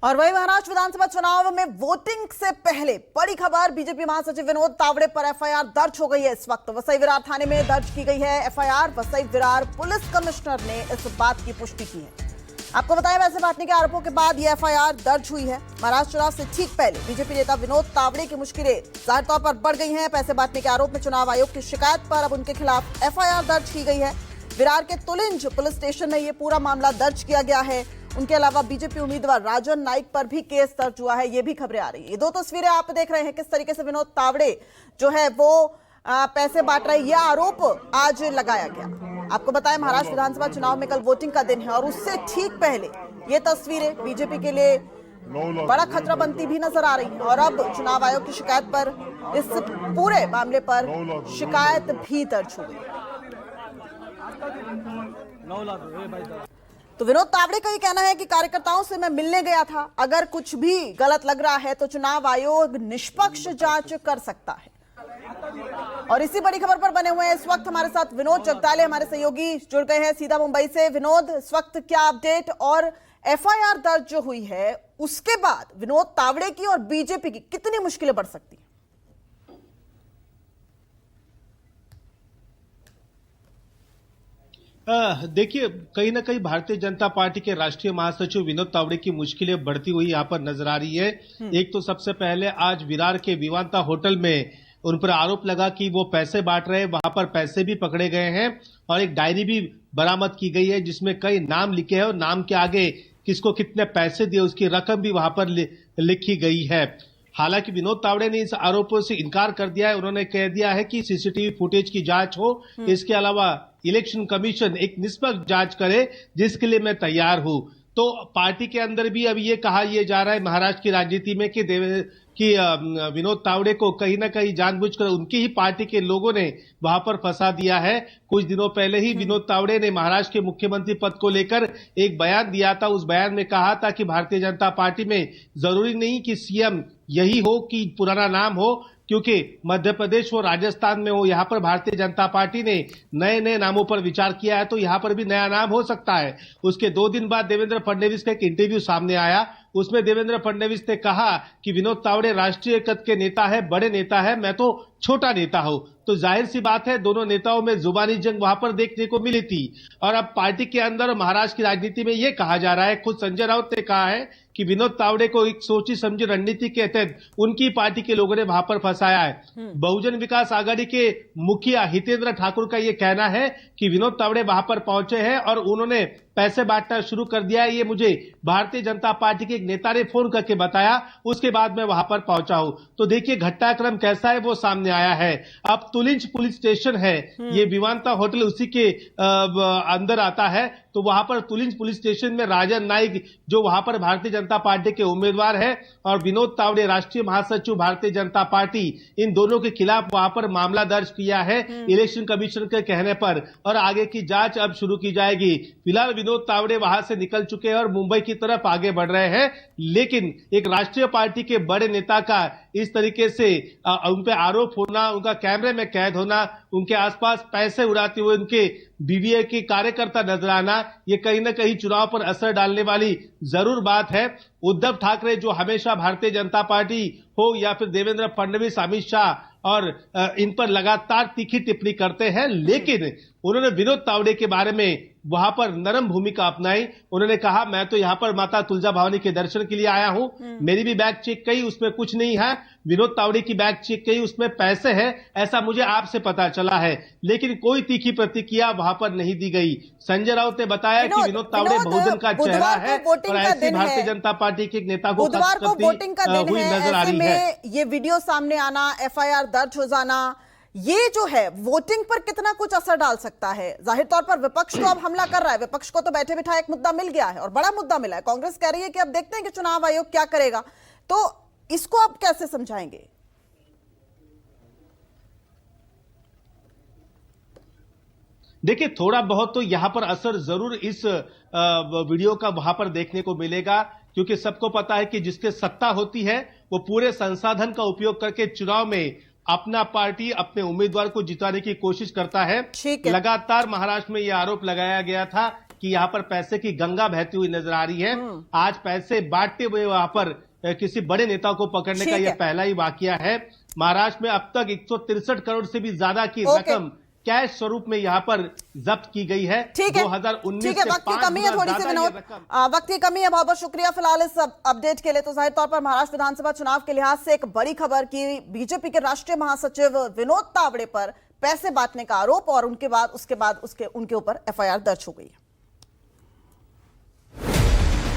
और वही महाराष्ट्र विधानसभा चुनाव में वोटिंग से पहले बड़ी खबर, बीजेपी महासचिव विनोद तावड़े पर एफआईआर दर्ज हो गई है। इस वक्त वसई विरार थाने में दर्ज की गई है FIR. Vasai Virar police commissioner ने इस बात की पुष्टि की है। आपको बताया, पैसे बांटने के आरोपों के बाद यह एफआईआर दर्ज हुई है। महाराष्ट्र चुनाव से ठीक पहले बीजेपी नेता विनोद तावड़े की मुश्किलें जाहिर तौर पर बढ़ गई हैं। पैसे बांटने के आरोप में चुनाव आयोग की शिकायत पर अब उनके खिलाफ एफआईआर दर्ज की गई है। विरार के तुलिंज पुलिस स्टेशन में यह पूरा मामला दर्ज किया गया है। उनके अलावा बीजेपी उम्मीदवार राजन नाइक पर भी केस दर्ज हुआ है। ये भी खबरें आ रही है। ये दो तस्वीरें आप देख रहे हैं किस तरीके से विनोद तावड़े जो है वो पैसे बांट रहे, यह आरोप आज लगाया गया। आपको बताएं, महाराष्ट्र विधानसभा चुनाव में कल वोटिंग का दिन है और उससे ठीक पहले ये तस्वीरें बीजेपी के लिए बड़ा खतरा बनती भी नजर आ रही है। और अब चुनाव आयोग की शिकायत पर इस पूरे मामले पर शिकायत भी दर्ज हो गई। तो विनोद तावड़े का ये कहना है कि कार्यकर्ताओं से मैं मिलने गया था, अगर कुछ भी गलत लग रहा है तो चुनाव आयोग निष्पक्ष जांच कर सकता है। और इसी बड़ी खबर पर बने हुए हैं इस वक्त हमारे साथ विनोद जगताले, हमारे सहयोगी जुड़ गए हैं सीधा मुंबई से। विनोद, इस वक्त क्या अपडेट, और एफआईआर दर्ज जो हुई है उसके बाद विनोद तावड़े की और बीजेपी की कितनी मुश्किलें बढ़ सकती हैं? देखिए, कहीं ना कहीं भारतीय जनता पार्टी के राष्ट्रीय महासचिव विनोद तावड़े की मुश्किलें बढ़ती हुई यहाँ पर नजर आ रही है। एक तो सबसे पहले आज विरार के विवांता होटल में उन पर आरोप लगा कि वो पैसे बांट रहे हैं। वहां पर पैसे भी पकड़े गए हैं और एक डायरी भी बरामद की गई है जिसमें कई नाम लिखे हैं और नाम के आगे किसको कितने पैसे दिए उसकी रकम भी वहां पर लिखी गई है। हालांकि विनोद तावड़े ने इस आरोपों से इनकार कर दिया है। उन्होंने कह दिया है कि सीसीटीवी फुटेज की जांच हो, इसके अलावा इलेक्शन कमीशन एक निष्पक्ष जांच करे, जिसके लिए मैं तैयार हूं। तो पार्टी के अंदर भी अब ये कहा जा रहा है महाराष्ट्र की राजनीति में कि विनोद तावड़े को कहीं ना कहीं जानबूझकर उनकी ही पार्टी के लोगों ने वहां पर फंसा दिया है। कुछ दिनों पहले ही विनोद तावड़े ने महाराष्ट्र के मुख्यमंत्री पद को लेकर एक बयान दिया था। उस बयान में कहा था कि भारतीय जनता पार्टी में जरूरी नहीं कि सीएम यही हो कि पुराना नाम हो, क्योंकि मध्य प्रदेश हो, राजस्थान में हो, यहाँ पर भारतीय जनता पार्टी ने नए नए नामों पर विचार किया है, तो यहाँ पर भी नया नाम हो सकता है। उसके 2 दिन बाद देवेंद्र फडणवीस का एक इंटरव्यू सामने आया। उसमें देवेंद्र फडणवीस ने कहा कि विनोद तावड़े राष्ट्रीय कद के नेता है, बड़े नेता है, मैं तो छोटा नेता हूं। तो जाहिर सी बात है दोनों नेताओं में जुबानी जंग वहां पर देखने को मिली थी। और अब पार्टी के अंदर महाराष्ट्र की राजनीति में यह कहा जा रहा है, खुद संजय राउत ने कहा है कि विनोद तावड़े को एक सोची समझी रणनीति के तहत उनकी पार्टी के लोगों ने वहां पर फंसाया है। बहुजन विकास आघाड़ी के मुखिया हितेंद्र ठाकुर का यह कहना है कि विनोद तावड़े वहां पर पहुंचे हैं और उन्होंने पैसे बांटना शुरू कर दिया है। ये मुझे भारतीय जनता पार्टी के एक नेता ने फोन करके बताया, उसके बाद मैं वहां पर पहुंचा हूं। तो देखिए घटनाक्रम कैसा है वो सामने आया है। अब तुलिंज पुलिस स्टेशन है, ये विवांता होटल उसी के अंदर आता है। तो वहां पर तुलिंज पुलिस स्टेशन में राजन नाइक जो वहां पर भारतीय जनता पार्टी के उम्मीदवार है और विनोद तावड़े राष्ट्रीय महासचिव भारतीय जनता पार्टी, इन दोनों के खिलाफ वहां पर मामला दर्ज किया है इलेक्शन कमीशन के कहने पर, और आगे की जांच अब शुरू की जाएगी। फिलहाल विनोद तावड़े वहां से निकल चुके हैं और मुंबई की तरफ आगे बढ़ रहे हैं। लेकिन एक राष्ट्रीय पार्टी के बड़े नेता का इस तरीके से उन पे आरोप होना, उनका कैमरे में कैद होना, उनके आसपास पैसे उड़ाते हुए उनके बीवीए के कार्यकर्ता नजर आना, ये कहीं ना कहीं चुनाव पर असर डालने वाली जरूर बात है। उद्धव ठाकरे जो हमेशा भारतीय जनता पार्टी हो या फिर देवेंद्र फडणवीस, अमित शाह और इन पर लगातार तीखी टिप्पणी करते हैं, लेकिन उन्होंने विनोद तावड़े के बारे में वहां पर नरम भूमिका अपनाई। उन्होंने कहा मैं तो यहां पर माता तुलजा भवानी के दर्शन के लिए आया हूं, मेरी भी बैग चेक की, उसमें कुछ नहीं है। विनोद तावड़े की बैग चेक की, उसमें पैसे हैं, ऐसा मुझे आपसे पता चला है। लेकिन कोई तीखी प्रतिक्रिया वहां पर नहीं दी गई। संजय राउत ने बताया कि विनोद तावड़े बहुजन का चेहरा है और ऐसी भारतीय जनता पार्टी के एक नेता को बुधवार को वोटिंग का दिन है, नजर आ रही है। ये वीडियो सामने आना, एफआईआर दर्ज हो जाना, ये जो है वोटिंग पर कितना कुछ असर डाल सकता है? जाहिर तौर पर विपक्ष तो अब हमला कर रहा है, विपक्ष को तो बैठे बिठाए एक मुद्दा मिल गया है और बड़ा मुद्दा मिला है। कांग्रेस कह रही है कि अब देखते हैं कि चुनाव आयोग क्या करेगा, तो इसको आप कैसे समझाएंगे? देखिए, थोड़ा बहुत तो यहां पर असर जरूर इस वीडियो का वहां पर देखने को मिलेगा, क्योंकि सबको पता है कि जिसके सत्ता होती है वो पूरे संसाधन का उपयोग करके चुनाव में अपना पार्टी अपने उम्मीदवार को जिताने की कोशिश करता है। लगातार महाराष्ट्र में यह आरोप लगाया गया था कि यहाँ पर पैसे की गंगा बहती हुई नजर आ रही है। आज पैसे बांटते हुए वहां पर किसी बड़े नेता को पकड़ने का यह पहला ही वाकया है। महाराष्ट्र में अब तक 163 करोड़ से भी ज्यादा की रकम कैश स्वरूप में यहाँ पर जब्त की गई है। ठीक है, 2019 ठीक है, वक्त की कमी है थोड़ी सी विनोद, वक्त की कमी है। बहुत बहुत शुक्रिया फिलहाल इस अपडेट के लिए। तो जाहिर तौर पर महाराष्ट्र विधानसभा चुनाव के लिहाज से एक बड़ी खबर की बीजेपी के राष्ट्रीय महासचिव विनोद तावड़े पर पैसे बांटने का आरोप और उनके बाद उनके ऊपर एफआईआर दर्ज हो गई है।